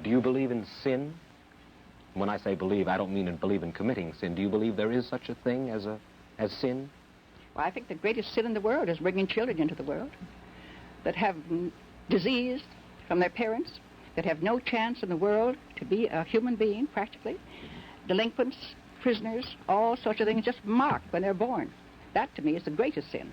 Do you believe in sin? When I say believe, I don't mean believe in committing sin. Do you believe there is such a thing as sin? Well, I think the greatest sin in the world is bringing children into the world that have disease from their parents, that have no chance in the world to be a human being, practically. Delinquents, prisoners, all sorts of things just marked when they're born. That, to me, is the greatest sin.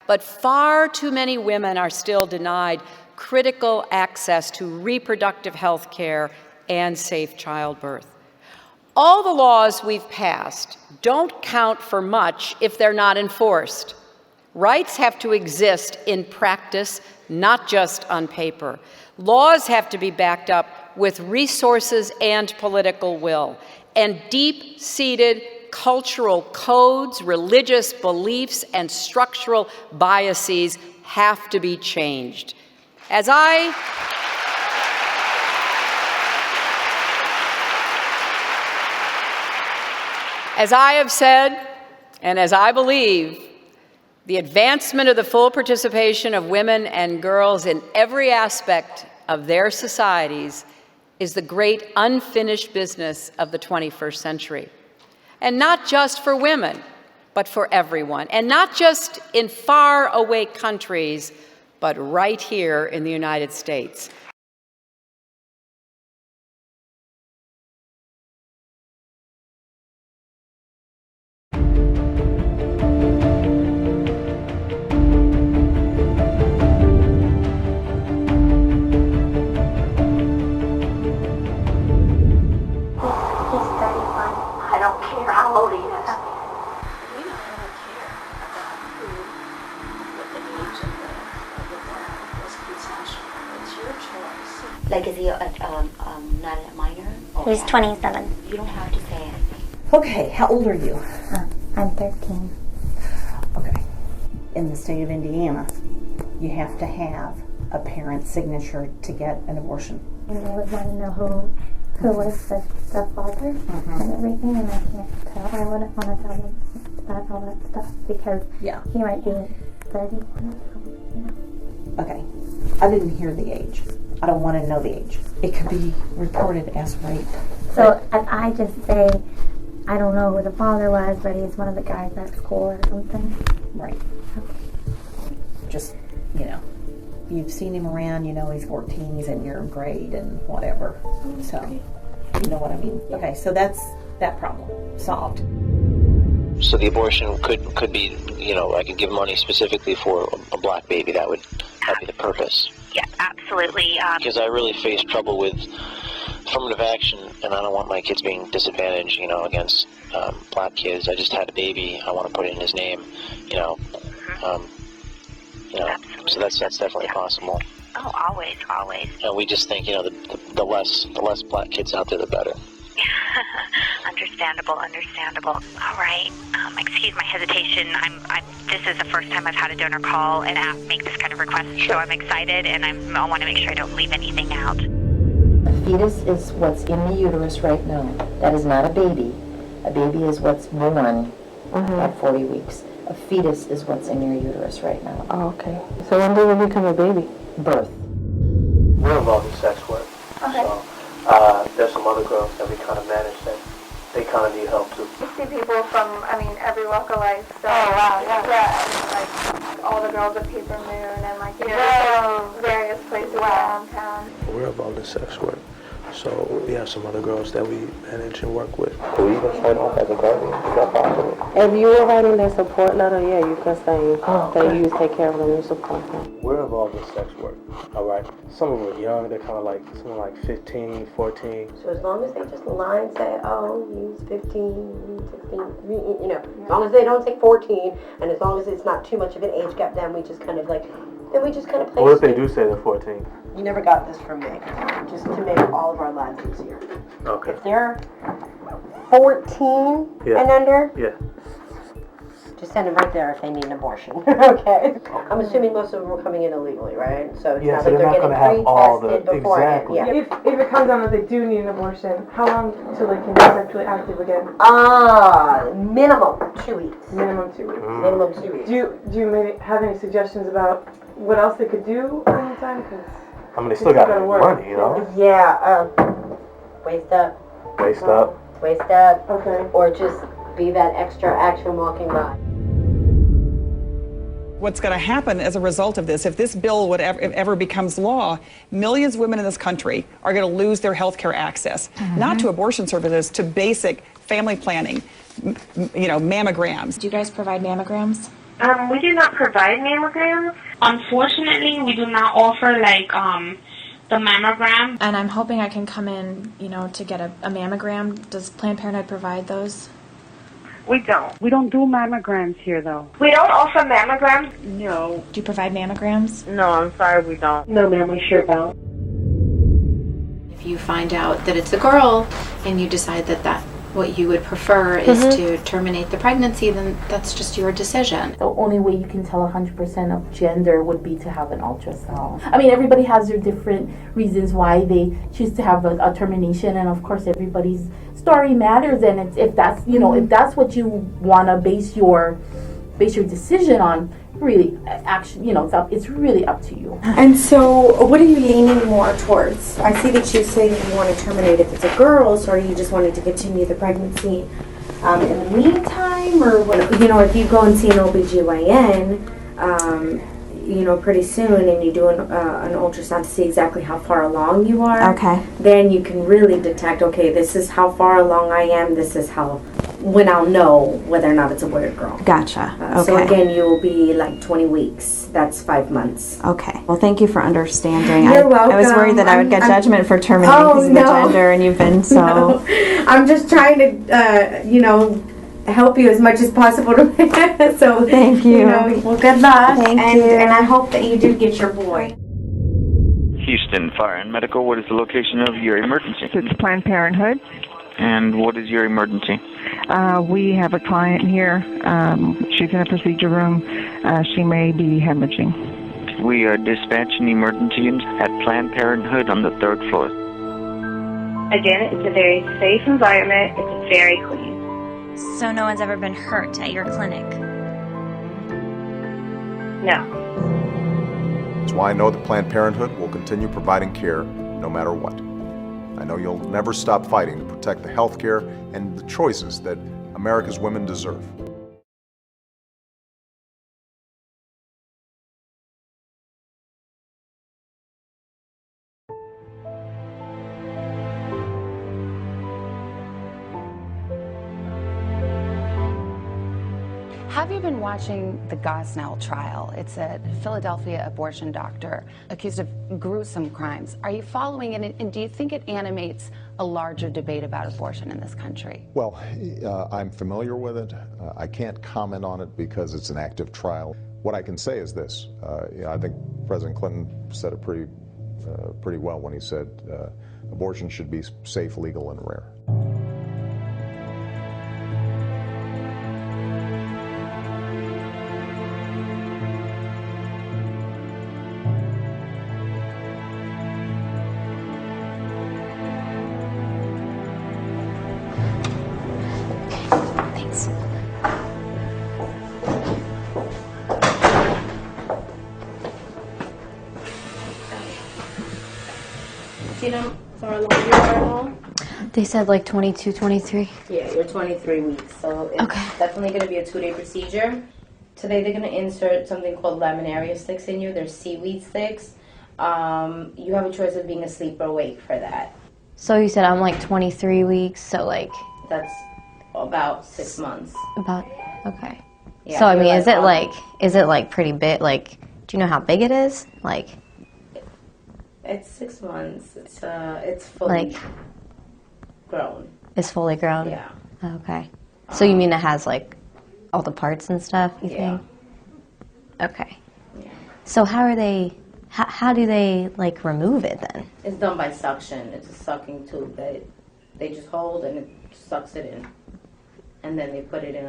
But far too many women are still denied critical access to reproductive health care and safe childbirth. All the laws we've passed don't count for much if they're not enforced. Rights have to exist in practice, not just on paper. Laws have to be backed up with resources and political will, and deep-seated cultural codes, religious beliefs, and structural biases have to be changed. As I have said, and as I believe, the advancement of the full participation of women and girls in every aspect of their societies is the great unfinished business of the 21st century. And not just for women, but for everyone. And not just in far-away countries, but right here in the United States. Like, is he not a minor? He's 27. You don't have to say anything. Okay, how old are you? I'm 13. Okay. In the state of Indiana, you have to have a parent's signature to get an abortion. And I would want to know who was the father and everything, and I can't tell. I wouldn't want to tell him about all that stuff because he might be 31 or something. Okay. I didn't hear the age. I don't want to know the age. It could be reported as rape. So if I just say, I don't know who the father was, but he's one of the guys at school or something. Right. Okay. Just, you've seen him around, he's 14, he's in your grade and whatever. So, you know what I mean? Yeah. Okay, so that's that problem solved. So the abortion could be, I could give money specifically for a black baby. That'd be the purpose. Yeah, absolutely. Because I really face trouble with affirmative action, and I don't want my kids being disadvantaged, against black kids. I just had a baby. I want to put it in his name, So that's definitely possible. Oh, always. And we just think, the less black kids out there, the better. Understandable. All right. Excuse my hesitation. This is the first time I've had a donor call and make this kind of request, so I'm excited, and I want to make sure I don't leave anything out. A fetus is what's in the uterus right now. That is not a baby. A baby is what's born at 40 weeks. A fetus is what's in your uterus right now. Oh, okay. So when do we become a baby? Birth. We're involved in sex work. Okay. So, there's some other girls that we kind of manage that they kind of need help too. You see people from, every walk of life. So, like all the girls at Paper Moon and various places around town. We're involved in sex work. So we have some other girls that we manage and work with. Could we even sign off as a guardian? Is that possible? If you were writing their support letter, you can say that you take care of them, you support them. We're involved in sex work, all right? Some of them are young, they're kind of like, some like 15, 14. So as long as they just lie and say, oh, he's 15, 16, as long as they don't say 14, and as long as it's not too much of an age gap, then we just kind of play. What if they do say they're 14? You never got this from me, just to make all of our lives easier. Okay. If they're 14 and under, Just send them right there if they need an abortion. Okay. I'm assuming most of them are coming in illegally, right? So it's not so like they're not they're going to have getting all the pre-tested beforehand. exactly. Yeah. If it comes out that they do need an abortion, how long till they can be sexually active again? Minimum 2 weeks. Minimum 2 weeks. Minimum 2 weeks. Do you maybe have any suggestions about what else they could do in the time? Cause I mean, they still got to make money, Yeah. Waist up. Waist up. Waist up. Okay. Or just be that extra action walking by. What's going to happen as a result of this, if this bill would ever becomes law, millions of women in this country are going to lose their health care access, not to abortion services, to basic family planning, mammograms. Do you guys provide mammograms? We do not provide mammograms. Unfortunately, we do not offer the mammogram. And I'm hoping I can come in, to get a mammogram. Does Planned Parenthood provide those? We don't. We don't do mammograms here, though. We don't offer mammograms. No. Do you provide mammograms? No, I'm sorry, we don't. No, ma'am, we sure don't. If you find out that it's a girl and you decide that what you would prefer is to terminate the pregnancy, then that's just your decision. The only way you can tell 100% of gender would be to have an ultrasound. I mean, everybody has their different reasons why they choose to have a termination, and of course everybody's story matters, and if that's if that's what you want to base your decision on, really it's really up to you. And so what are you leaning more towards? I see that you say that you want to terminate if it's a girl, so are you just wanting to continue the pregnancy in the meantime, or what? If you go and see an OBGYN pretty soon, and you do an ultrasound to see exactly how far along you are, then you can really detect, okay, this is how far along I am, this is when I'll know whether or not it's a boy or girl. Gotcha. So again, you will be like 20 weeks. That's 5 months. Okay. Well, thank you for understanding. You're welcome. I was worried that I would get judgment for terminating because of the gender, and you've been so... No. I'm just trying to, help you as much as possible. So thank you. Well, good luck. Thank you. And I hope that you do get your boy. Houston Fire and Medical, what is the location of your emergency? It's Planned Parenthood. And what is your emergency? We have a client here. She's in a procedure room. She may be hemorrhaging. We are dispatching emergencies at Planned Parenthood on the 3rd floor. Again, it's a very safe environment. It's very clean. So no one's ever been hurt at your clinic? No. That's why I know that Planned Parenthood will continue providing care no matter what. I know you'll never stop fighting to protect the health care and the choices that America's women deserve. Have you been watching the Gosnell trial? It's a Philadelphia abortion doctor accused of gruesome crimes. Are you following it, and do you think it animates a larger debate about abortion in this country? Well, I'm familiar with it. I can't comment on it because it's an active trial. What I can say is this. I think President Clinton said it pretty well when he said abortion should be safe, legal, and rare. For a long year at all? They said like 22, 23. Yeah, you're 23 weeks, so it's definitely going to be a 2-day procedure. Today they're going to insert something called laminaria sticks in you. They're seaweed sticks. You have a choice of being asleep or awake for that. So you said I'm like 23 weeks, so like... That's about 6 months. Okay. Yeah, so I mean, is it like pretty big? Like, do you know how big it is? Like... It's 6 months. It's fully grown. It's fully grown? Yeah. Okay. So you mean it has like all the parts and stuff, you think? Okay. Yeah. So how do they like remove it then? It's done by suction. It's a sucking tube that they just hold and it sucks it in. And then they put it in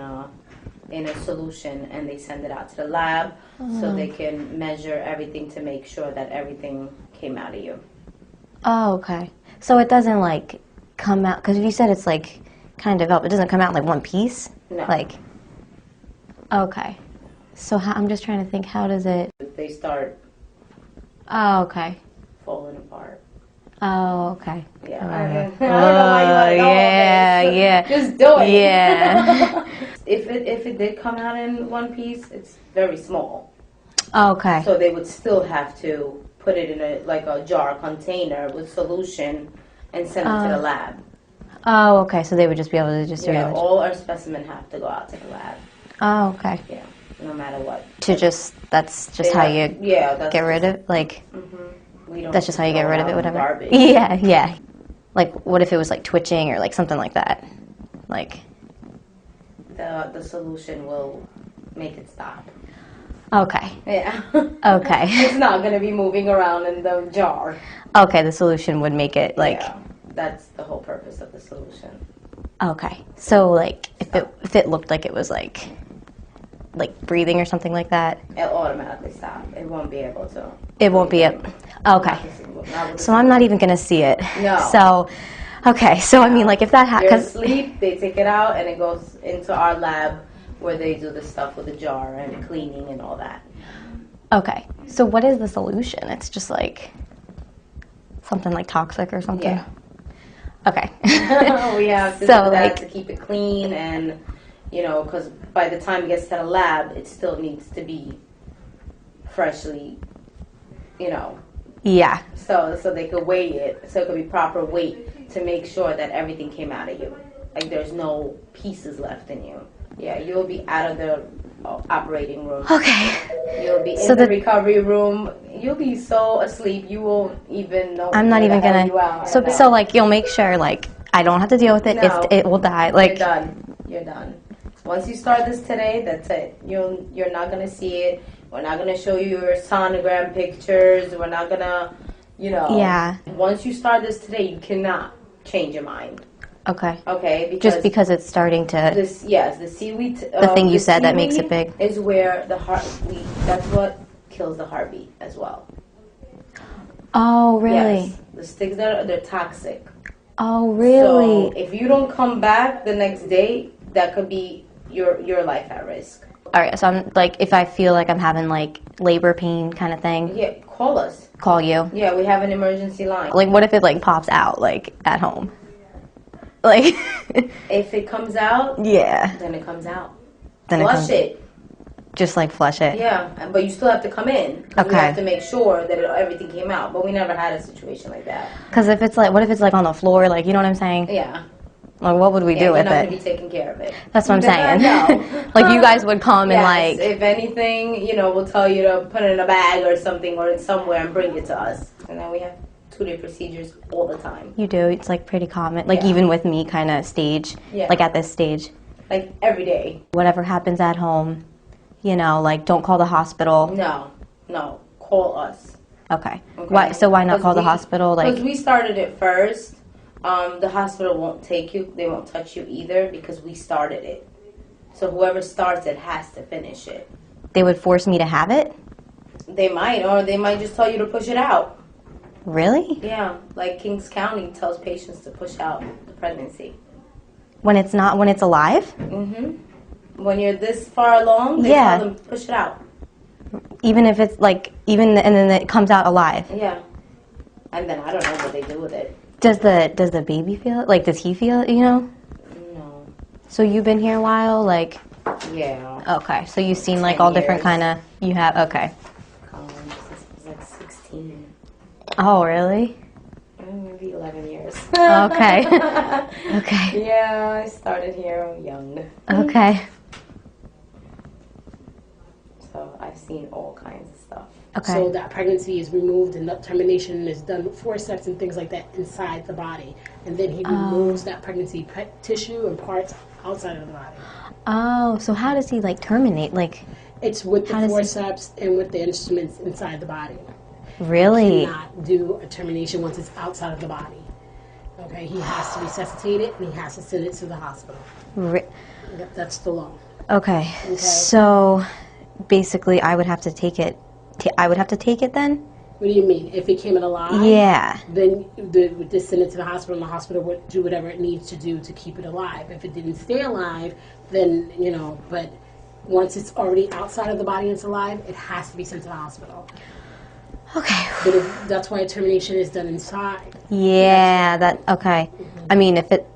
in a solution, and they send it out to the lab so they can measure everything to make sure that everything came out of you. Oh, okay. So it doesn't like come out, because you said it's like kind of developed. It doesn't come out in like one piece? No. Like, okay. So I'm just trying to think, how does it? They start Okay. falling apart. Okay. Yeah. I don't know why you're like, yeah, this. yeah. Just do it. Yeah. If it did come out in one piece, it's very small. Okay. So they would still have to put it in a jar container with solution and send it to the lab. Oh, okay. So they would just be able to just do it. All our specimens have to go out to the lab. Oh, okay. Yeah, no matter what. That's just how you get rid of, like, that's just how you get rid of it, whatever. Garbage. Yeah, yeah. Like, what if it was like twitching or like something like that? Like, the solution will make it stop. okay. Yeah. Okay. It's not going to be moving around in the jar. Okay, the solution would make it like. Yeah, that's the whole purpose of the solution. Okay, so like if it looked like it was like breathing or something like that, It'll automatically stop. It won't be able to. it won't be it. Okay, so I'm not even gonna see it. No. So, okay, so I mean, like if that You're happens. asleep, they take it out and it goes into our lab where they do the stuff with the jar and cleaning and all that. Okay, so what is the solution? It's just like something like toxic or something. Yeah. Okay. We have to So, do that like- to keep it clean, and because by the time it gets to the lab, it still needs to be freshly, Yeah. So they could weigh it, so it could be proper weight to make sure that everything came out of you. Like there's no pieces left in you. Yeah, you'll be out of the operating room. Okay. You'll be in So the the- recovery room. You'll be so asleep you won't even know. I'm not where even the hell gonna. you are. So like you'll make sure like I don't have to deal with it. No. It will die. Like You're done. You're done. Once you start this today, that's it. You're not gonna see it. We're not gonna show you your sonogram pictures. We're not gonna, Yeah. Once you start this today, you cannot change your mind. Okay. Okay. Just because it's starting to. The seaweed. The thing you said that makes it seaweed big. is where the heartbeat. That's what kills the heartbeat as well. Oh really? Yes. The sticks they're toxic. Oh really? So if you don't come back the next day, that could be your life at risk. All right. So I'm like, if I feel like I'm having like labor pain kind of thing. Yeah, call us. Call you. Yeah, we have an emergency line. Like, what if it like pops out like at home? Like. If it comes out, Yeah. then it comes out. Then it Flush comes- it. Just like flush it. Yeah, but you still have to come in. 'Cause We Okay. have to make sure that everything came out. But we never had a situation like that. Because if it's like, what if it's like on the floor? Like, you know what I'm saying? Yeah. Like, what would we do You're with not it? gonna be taking care of it. That's what I'm saying. No. Like, you guys would come and Yes, like. if anything, we'll tell you to put it in a bag or something or somewhere and bring it to us. And then we have 2-day procedures all the time. You do. It's like pretty common. Like Yeah. even with me, kind of stage. Yeah. Like at this stage. Like every day. Whatever happens at home, like don't call the hospital. No, call us. Okay. Okay. Why? So why not call the hospital? Like. Because we started it first. The hospital won't take you. They won't touch you either because we started it. So whoever starts it has to finish it. They would force me to have it. They might, or they might just tell you to push it out. Really? Yeah, like Kings County tells patients to push out the pregnancy. When it's alive? Mhm. When you're this far along, they Yeah. tell them to push it out. Even if it's like and then it comes out alive. Yeah. And then I don't know what they do with it. Does the baby feel it? Like, does he feel it? No. So you've been here a while, like. Yeah. Okay, so you've seen like 10 all different years. kind of. You have okay. Since I was like 16. Oh really? Maybe 11 years. Okay. Okay. Yeah, I started here young. Okay. So I've seen all kinds of stuff. Okay. So that pregnancy is removed and that termination is done with forceps and things like that inside the body. And then he removes that pregnancy tissue and parts outside of the body. Oh, so how does he like terminate? Like. It's with the How does he- forceps and with the instruments inside the body. Really? He cannot do a termination once it's outside of the body. Okay, he has to resuscitate it and he has to send it to the hospital. That's the law. Okay. So basically, I would have to take it. I would have to take it then. What do you mean? If it came in alive? Yeah. Then they would just send it to the hospital, and the hospital would do whatever it needs to do to keep it alive. If it didn't stay alive, then, you know, but once it's already outside of the body and it's alive, it has to be sent to the hospital. Okay. But that's why termination is done inside. Yeah, okay. I mean, if it...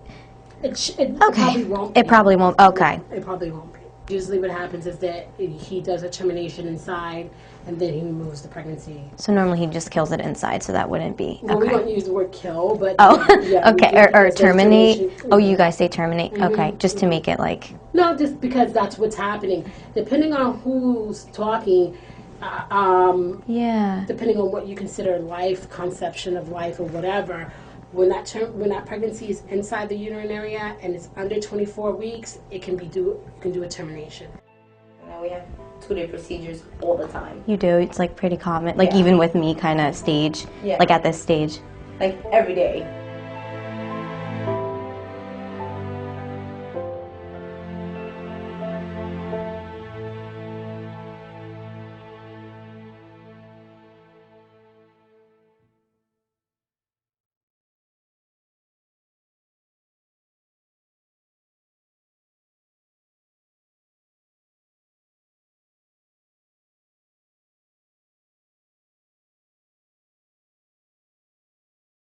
Probably won't. It probably won't. Okay. It probably won't be. Usually what happens is that he does a termination inside, and then he removes the pregnancy. So normally he just kills it inside, so that wouldn't be. Well, we don't use the word kill, but... Oh, yeah, okay, or terminate. Oh, you Mhm. guys say terminate. Okay, just to make it like... No, just because that's what's happening. Depending on who's talking, depending on what you consider life, conception of life, or whatever, when that pregnancy is inside the uterine area and it's under 24 weeks, you can do a termination. Now we have 2-day procedures all the time. You do. It's like pretty common. Like even with me kind of stage. Yeah. Like at this stage. Like every day.